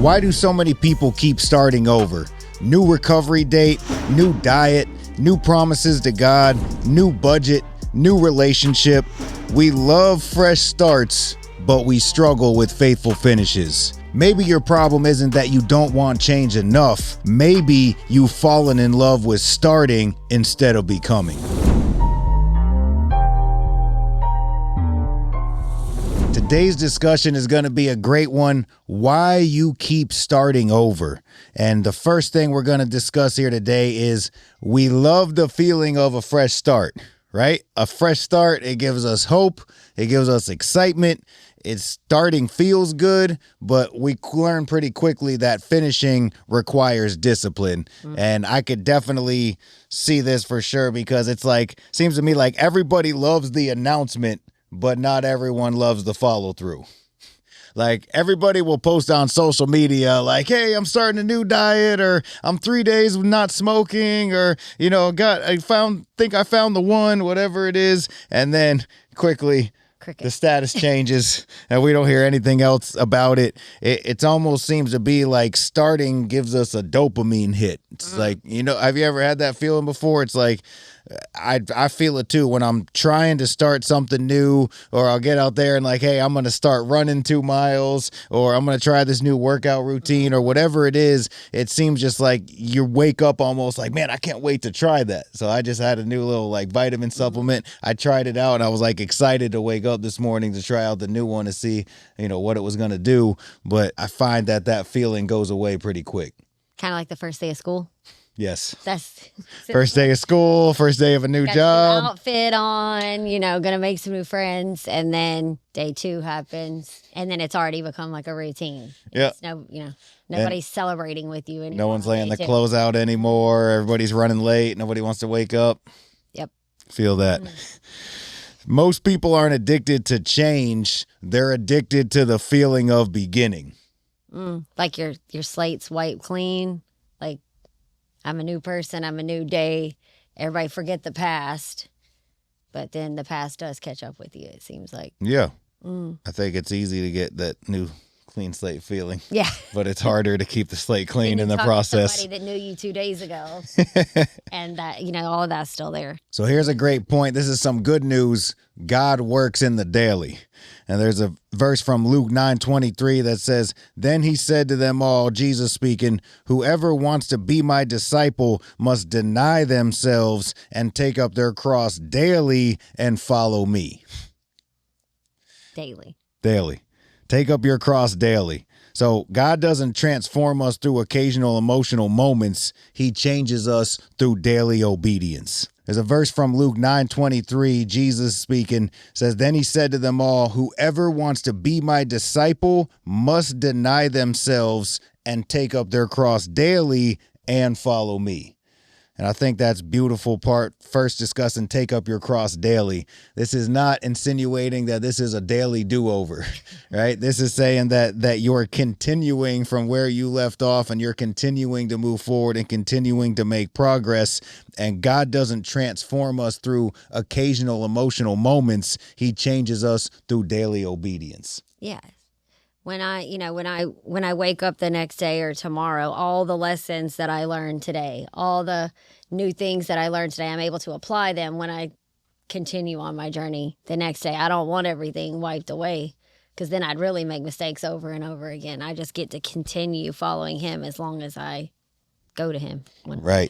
Why do so many people keep starting over? New recovery date, new diet, new promises to God, new budget, new relationship. We love fresh starts, but we struggle with faithful finishes. Maybe your problem isn't that you don't want change enough. Maybe you've fallen in love with starting instead of becoming. Today's discussion is going to be a great one, why you keep starting over. And the first thing we're going to discuss here today is we love the feeling of a fresh start, right? A fresh start, it gives us hope, it gives us excitement. It's starting feels good, but we learn pretty quickly that finishing requires discipline. And I could definitely see this for sure because it's like, seems to me like everybody loves the announcement, but not everyone loves the follow through. Like everybody will post on social media like, hey, I'm starting a new diet, or I'm 3 days not smoking, or, you know, I found the one, whatever it is. And then quickly the status changes and we don't hear anything else about it. It almost seems to be like starting gives us a dopamine hit. It's like, you know, have you ever had that feeling before? It's like, I feel it too when I'm trying to start something new, or I'll get out there and like, hey, I'm going to start running 2 miles, or I'm going to try this new workout routine, or whatever it is. It seems just like you wake up almost like, man, I can't wait to try that. So I just had a new little like vitamin supplement. I tried it out and I was like excited to wake up this morning to try out the new one to see, you know, what it was going to do. But I find that feeling goes away pretty quick. Kind of like the first day of school. Yes. That's first day of school, first day of a new job. New outfit on, you know, gonna make some new friends, and then day 2 happens, and then it's already become like a routine. Yeah. Nobody's celebrating with you anymore. No one's laying the clothes out anymore. Everybody's running late. Nobody wants to wake up. Yep. Feel that. Most people aren't addicted to change. They're addicted to the feeling of beginning. Like your slate's wiped clean. Like, I'm a new person. I'm a new day. Everybody forget the past. But then the past does catch up with you, it seems like. Yeah. I think it's easy to get that new clean slate feeling. Yeah. But it's harder to keep the slate clean in the process. Somebody that knew you 2 days ago. And that, you know, all of that's still there. So here's a great point. This is some good news. God works in the daily. And there's a verse from Luke 9:23 that says, then he said to them all, Jesus speaking, whoever wants to be my disciple must deny themselves and take up their cross daily and follow me. Daily. Take up your cross daily. So God doesn't transform us through occasional emotional moments. He changes us through daily obedience. There's a verse from Luke 9:23, Jesus speaking, says, then he said to them all, whoever wants to be my disciple must deny themselves and take up their cross daily and follow me. And I think that's beautiful part. First discussing take up your cross daily. This is not insinuating that this is a daily do-over, right? This is saying that you're continuing from where you left off and you're continuing to move forward and continuing to make progress. And God doesn't transform us through occasional emotional moments. He changes us through daily obedience. Yeah. When I wake up the next day or tomorrow, all the lessons that I learned today, all the new things that I learned today, I'm able to apply them when I continue on my journey the next day. I don't want everything wiped away because then I'd really make mistakes over and over again. I just get to continue following him as long as I go to him. Right.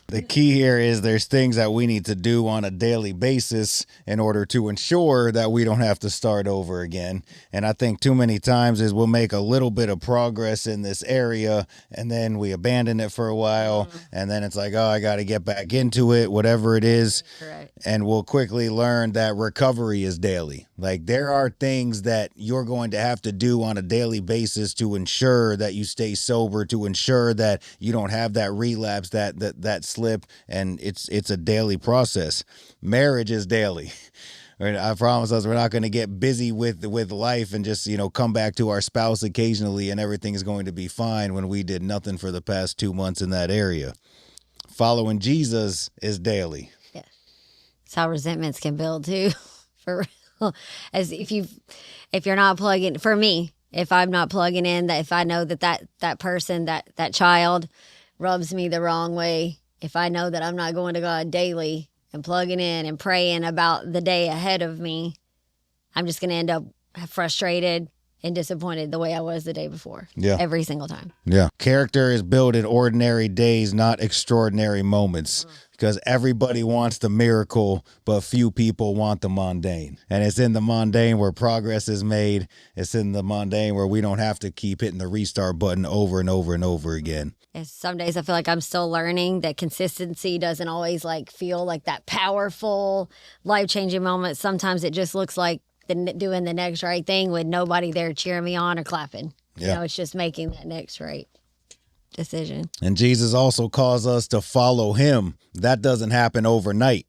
The key here is there's things that we need to do on a daily basis in order to ensure that we don't have to start over again. And I think too many times is we'll make a little bit of progress in this area and then we abandon it for a while. And then it's like, oh, I got to get back into it, whatever it is. Correct. And we'll quickly learn that recovery is daily. Like there are things that you're going to have to do on a daily basis to ensure that you stay sober, to ensure that you don't have that relapse, that slip, and it's a daily process. Marriage is daily. I promise us we're not going to get busy with life and just, you know, come back to our spouse occasionally and everything is going to be fine when we did nothing for the past 2 months in that area. Following Jesus is daily. Yeah. It's how resentments can build too. For real. As if you're not plugging, for me, If I'm not plugging in, that if I know that person, that child rubs me the wrong way, if I know that I'm not going to God daily and plugging in and praying about the day ahead of me, I'm just going to end up frustrated and disappointed the way I was the day before. Yeah. Every single time. Yeah. Character is built in ordinary days, not extraordinary moments. Because everybody wants the miracle, but few people want the mundane. And it's in the mundane where progress is made. It's in the mundane where we don't have to keep hitting the restart button over and over and over again. Yes, some days I feel like I'm still learning that consistency doesn't always like feel like that powerful, life-changing moment. Sometimes it just looks like doing the next right thing with nobody there cheering me on or clapping. Yeah. You know, it's just making that next right decision. And Jesus also calls us to follow him. That doesn't happen overnight.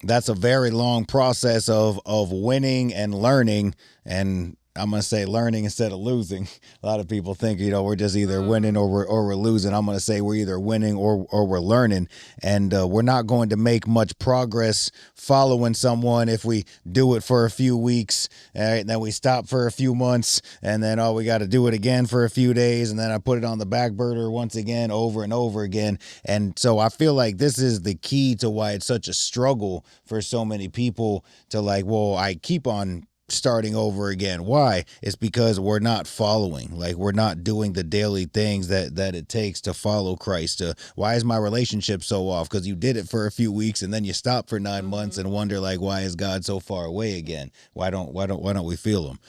That's a very long process of winning and learning. And I'm going to say learning instead of losing. A lot of people think, we're just either winning or we're losing. I'm going to say we're either winning or we're learning. And we're not going to make much progress following someone if we do it for a few weeks, and then we stop for a few months, and then, we got to do it again for a few days, and then I put it on the back burner once again, over and over again. And so I feel like this is the key to why it's such a struggle for so many people to I keep on starting over again. Why? It's because we're not following. We're not doing the daily things that it takes to follow Christ. Why is my relationship so off? Because you did it for a few weeks and then you stop for 9 months and wonder why is God so far away again? Why don't we feel him?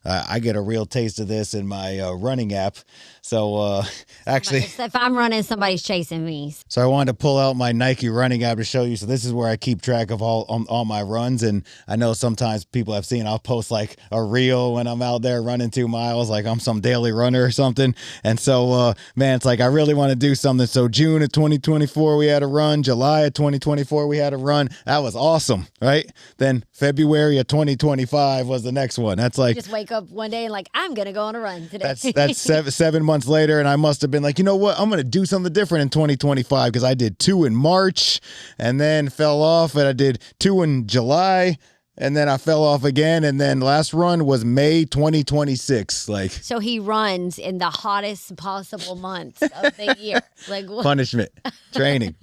I get a real taste of this in my running app. So actually, if I'm running, somebody's chasing me. So I wanted to pull out my Nike running app to show you. So this is where I keep track of all my runs. And I know sometimes people have seen I'll post a reel when I'm out there running 2 miles, like I'm some daily runner or something. And so, man, it's I really want to do something. So June of 2024, we had a run. July of 2024, we had a run. That was awesome, right? Then February of 2025 was the next one. That's just wake up one day and I'm going to go on a run today. That's 7 months later, and I must have been you know what? I'm going to do something different in 2025 because I did 2 in March and then fell off, and I did 2 in July, and then I fell off again, and then last run was May 2026. So he runs in the hottest possible months of the year. What? Punishment, training.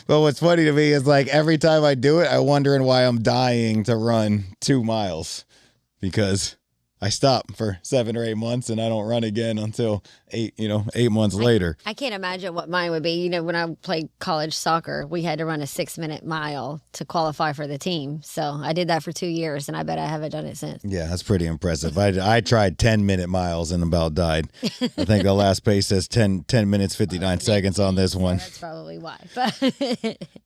But what's funny to me is every time I do it, I wondering why I'm dying to run 2 miles because I stop for 7 or 8 months and I don't run again until 8 months later. I can't imagine what mine would be. When I played college soccer, we had to run a 6-minute mile to qualify for the team. So I did that for 2 years, and I bet I haven't done it since. Yeah, that's pretty impressive. I tried 10-minute miles and about died. I think the last pace says 10 minutes, 59 seconds on this one. So that's probably why.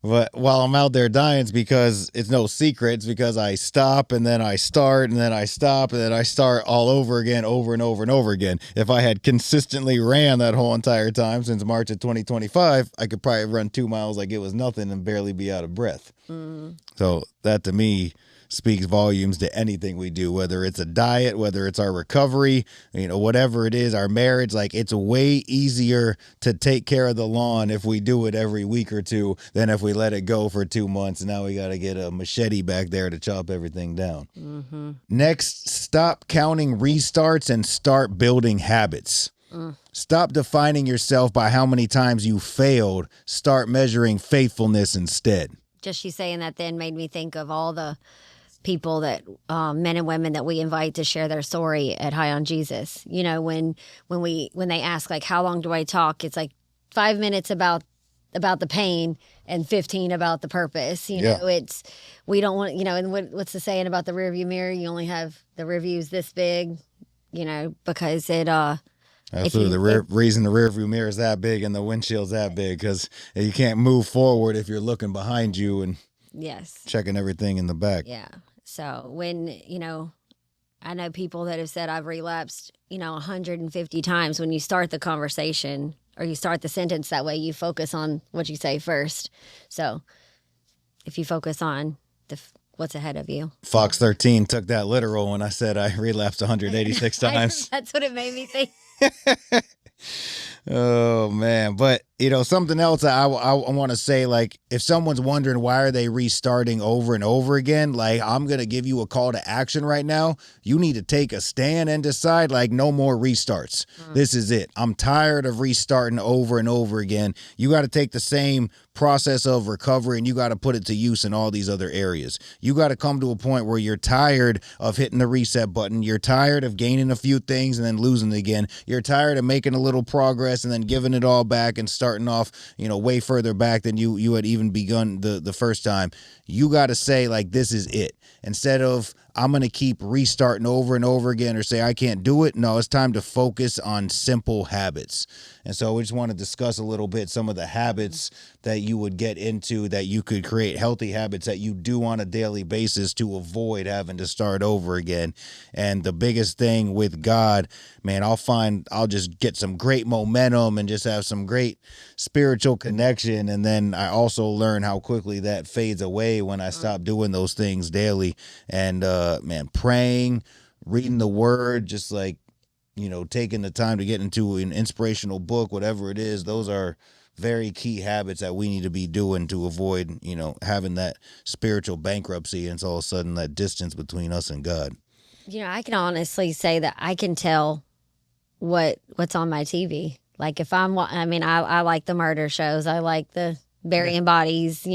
But while I'm out there dying, it's because it's no secret. It's because I stop and then I start and then I stop and then I start all over again, over and over and over again. If I had consistently ran that whole entire time since March of 2025, I could probably run 2 miles like it was nothing and barely be out of breath. So that to me speaks volumes to anything we do, whether it's a diet, whether it's our recovery, whatever it is, our marriage. It's way easier to take care of the lawn if we do it every week or two than if we let it go for 2 months. And now we got to get a machete back there to chop everything down. Next, stop counting restarts and start building habits. Stop defining yourself by how many times you failed. Start measuring faithfulness instead. Just you saying that then made me think of all the people that men and women that we invite to share their story at High on Jesus. When they ask how long do I talk, it's 5 minutes about the pain and 15 about the purpose. It's we don't want and what's the saying about the rearview mirror? You only have the rear views this big, because it Absolutely. The reason the rearview mirror is that big and the windshield's that big because you can't move forward if you're looking behind you and checking everything in the back. Yeah. So when, I know people that have said I've relapsed, 150 times. When you start the conversation or you start the sentence that way, you focus on what you say first. So if you focus on what's ahead of you. Fox 13 took that literal when I said I relapsed 186 times. That's what it made me think. Oh, man. But Something else I want to say, like, if someone's wondering why are they restarting over and over again, like, I'm going to give you a call to action right now. You need to take a stand and decide, like, no more restarts. This is it. I'm tired of restarting over and over again. You got to take the same process of recovery and you got to put it to use in all these other areas. You got to come to a point where you're tired of hitting the reset button. You're tired of gaining a few things and then losing it again. You're tired of making a little progress and then giving it all back and starting off, way further back than you had even begun the first time. You got to say, like, this is it. Instead of, I'm going to keep restarting over and over again or say, I can't do it. No, it's time to focus on simple habits. And so we just want to discuss a little bit some of the habits that you would get into, that you could create healthy habits that you do on a daily basis to avoid having to start over again. And the biggest thing with God, man, I'll just get some great momentum and just have some great spiritual connection. And then I also learn how quickly that fades away when I stop doing those things daily. And, man, praying, reading the word, just like, taking the time to get into an inspirational book, whatever it is, those are very key habits that we need to be doing to avoid, having that spiritual bankruptcy and it's all of a sudden that distance between us and God. I can honestly say that I can tell what's on my TV. Like if I like the murder shows. I like the burying bodies,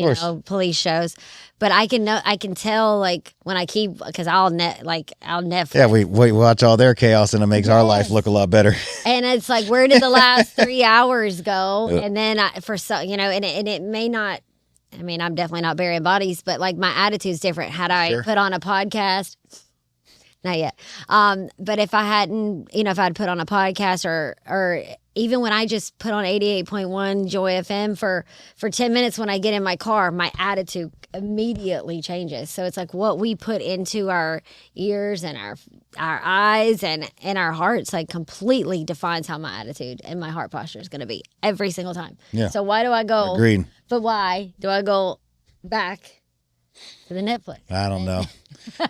police shows. But I can tell, like, when I keep, because I'll Netflix. Yeah, we watch all their chaos and it makes our life look a lot better. And it's like, where did the last 3 hours go? And then and it may not, I'm definitely not burying bodies, but like my attitude's different. Had I put on a podcast, not yet. But if I hadn't, if I'd put on a podcast or even when I just put on 88.1 Joy FM for 10 minutes when I get in my car, my attitude immediately changes. So it's like what we put into our ears and our eyes and our hearts, like, completely defines how my attitude and my heart posture is going to be every single time. Yeah. So why do I go? Agreed. But why do I go back to the Netflix? I don't know.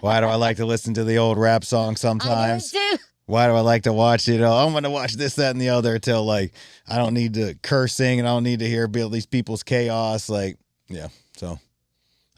Why do I like to listen to the old rap songs sometimes? I do too. Why do I like to watch, I'm going to watch this, that, and the other until, like, I don't need to cursing and I don't need to hear these people's chaos. Like, yeah, so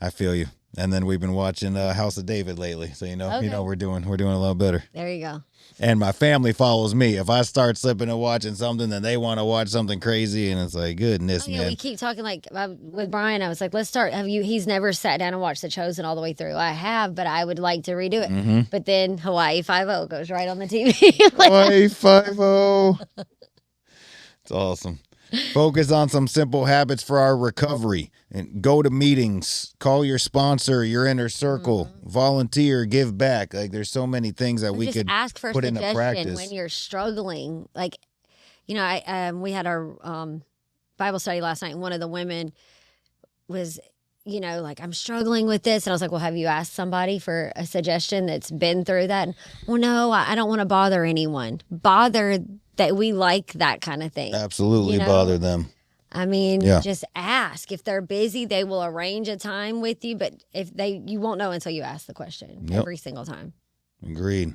I feel you. And then we've been watching House of David lately. So, we're doing a lot better. There you go. And my family follows me. If I start slipping and watching something, then they want to watch something crazy. And it's like, goodness, man. We keep talking, like, with Brian, I was like, let's start. He's never sat down and watched The Chosen all the way through. I have, but I would like to redo it. Mm-hmm. But then Hawaii Five-0 goes right on the TV. Hawaii Five-0. It's awesome. Focus on some simple habits for our recovery and go to meetings, call your sponsor, your inner circle, volunteer, give back. Like, there's so many things that we could ask for put into practice when you're struggling. Like, we had our Bible study last night and one of the women was, like, I'm struggling with this. And I was like, well, have you asked somebody for a suggestion that's been through that? And, well, no, I don't want to bother anyone. Bother that we like that kind of thing. Absolutely bother them. Just ask. If they're busy, they will arrange a time with you. But you won't know until you ask the question every single time. Agreed.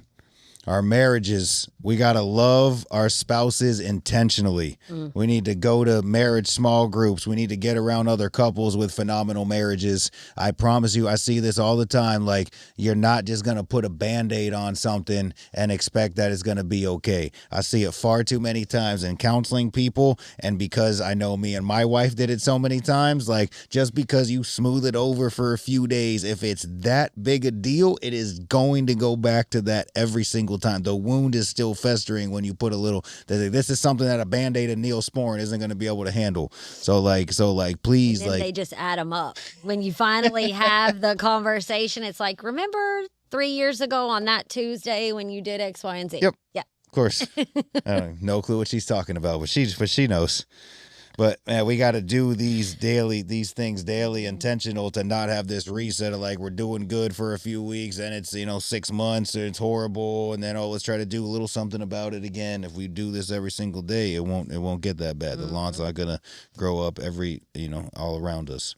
Our marriages, we got to love our spouses intentionally. We need to go to marriage small groups. We need to get around other couples with phenomenal marriages. I promise you, I see this all the time. Like, you're not just going to put a Band-Aid on something and expect that it's going to be okay. I see it far too many times in counseling people. And because I know me and my wife did it so many times, like, just because you smooth it over for a few days, if it's that big a deal, it is going to go back to that every single time. The wound is still festering when you put a little. This is something that a Band-Aid and Neosporin isn't going to be able to handle. So please, and then they just add them up. When you finally have the conversation, it's like, remember 3 years ago on that Tuesday when you did X, Y, and Z? Yep. Yeah. Of course. I don't no clue what she's talking about, but she knows. But, man, we got to do these things daily, intentional, to not have this reset of, like, we're doing good for a few weeks and it's, 6 months and it's horrible. And then, let's try to do a little something about it again. If we do this every single day, it won't get that bad. The lawn's not going to grow up all around us.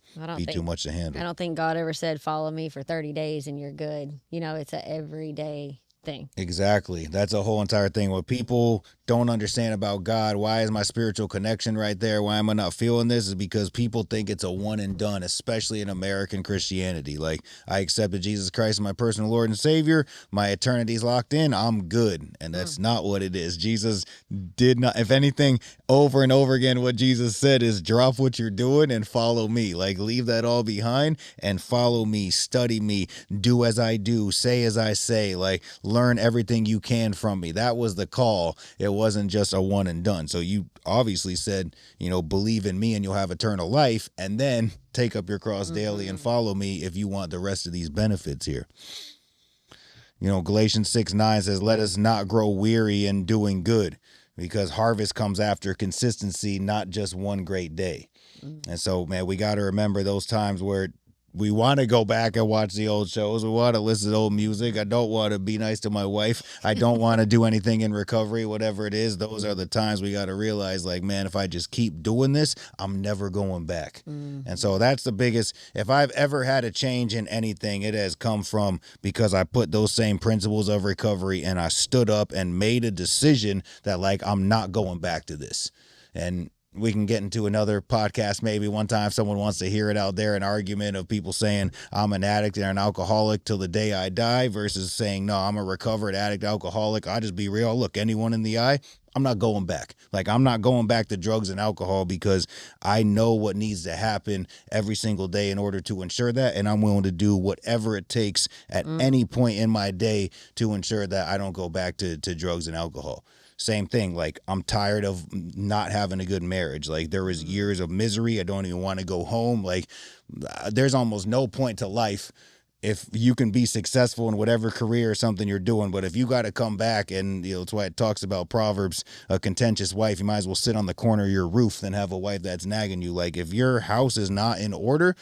Too much to handle. I don't think God ever said, follow me for 30 days and you're good. It's an everyday thing. Exactly. That's a whole entire thing. What people don't understand about God, why is my spiritual connection right there, why am I not feeling this, is because people think it's a one and done, especially in American Christianity. Like, I accepted Jesus Christ as my personal Lord and Savior, my eternity's locked in, I'm good. And that's not what it is. Jesus did not, if anything, over and over again, what Jesus said is drop what you're doing and follow me. Like, leave that all behind and follow me, study me, do as I do, say as I say, like, learn everything you can from me. That was the call. It wasn't just a one and done. So you obviously said, believe in me and you'll have eternal life, and then take up your cross daily and follow me if you want the rest of these benefits here. Galatians 6:9 says, let us not grow weary in doing good, because harvest comes after consistency, not just one great day. And so, man, we got to remember those times where we want to go back and watch the old shows. We want to listen to old music. I don't want to be nice to my wife. I don't want to do anything in recovery, whatever it is. Those are the times we got to realize, like, man, if I just keep doing this, I'm never going back. And so that's the biggest, if I've ever had a change in anything, it has come from because I put those same principles of recovery and I stood up and made a decision that, like, I'm not going back to this. And we can get into another podcast maybe one time if someone wants to hear it out there, an argument of people saying I'm an addict and an alcoholic till the day I die versus saying, no, I'm a recovered addict, alcoholic. I'll just be real. Look anyone in the eye. I'm not going back. Like, I'm not going back to drugs and alcohol because I know what needs to happen every single day in order to ensure that. And I'm willing to do whatever it takes at any point in my day to ensure that I don't go back to drugs and alcohol. Same thing. Like, I'm tired of not having a good marriage. Like, there was years of misery. I don't even want to go home. Like, there's almost no point to life if you can be successful in whatever career or something you're doing. But if you got to come back, and that's why it talks about Proverbs, a contentious wife, you might as well sit on the corner of your roof than have a wife that's nagging you. Like, if your house is not in order,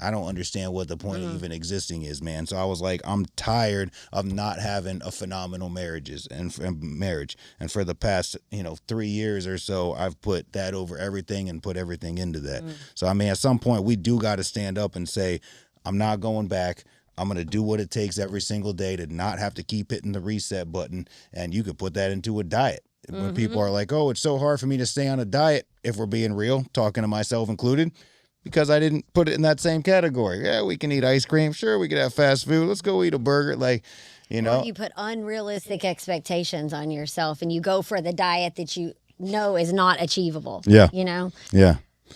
I don't understand what the point of even existing is, man. So I was like, I'm tired of not having a phenomenal marriage. And for the past, 3 years or so, I've put that over everything and put everything into that. So, I mean, at some point we do got to stand up and say, I'm not going back. I'm going to do what it takes every single day to not have to keep hitting the reset button. And you could put that into a diet. When people are like, oh, it's so hard for me to stay on a diet, if we're being real, talking to myself included, because I didn't put it in that same category. Yeah, we can eat ice cream. Sure, we could have fast food. Let's go eat a burger. Like, Or you put unrealistic expectations on yourself and you go for the diet that you know is not achievable. Yeah. Yeah.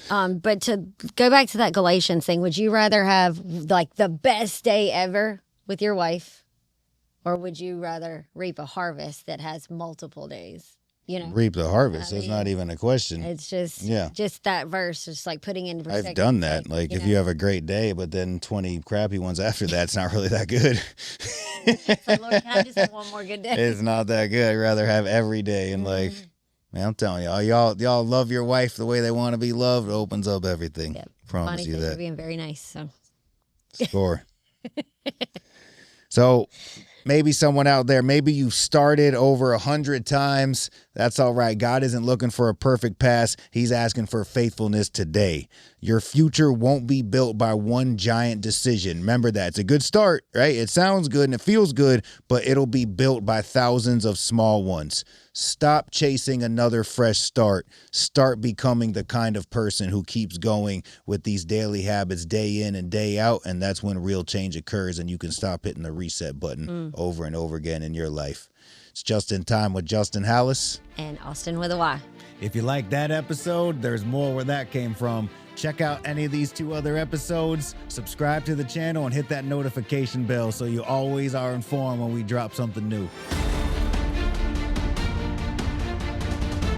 But to go back to that Galatians thing, would you rather have like the best day ever with your wife, or would you rather reap a harvest that has multiple days? Reap the harvest. That's not even a question. It's just that verse, just like putting into perspective. I've done that. Like, if you have a great day, but then 20 crappy ones after that, it's not really that good. It's like, Lord, can I just have one more good day? It's not that good. I'd rather have every day. And like, man, I'm telling y'all love your wife the way they want to be loved. It opens up everything. Yep. Promise Bonnie you that. Being very nice. So. Score. So maybe someone out there, maybe you've started over 100 times. That's all right. God isn't looking for a perfect pass. He's asking for faithfulness today. Your future won't be built by one giant decision. Remember that. It's a good start, right? It sounds good and it feels good, but it'll be built by thousands of small ones. Stop chasing another fresh start. Start becoming the kind of person who keeps going with these daily habits day in and day out, and that's when real change occurs and you can stop hitting the reset button over and over again in your life. It's Just in Time with Justin Hallis. And Austin with a Y. If you like that episode, there's more where that came from. Check out any of these 2 other episodes, subscribe to the channel, and hit that notification bell so you always are informed when we drop something new.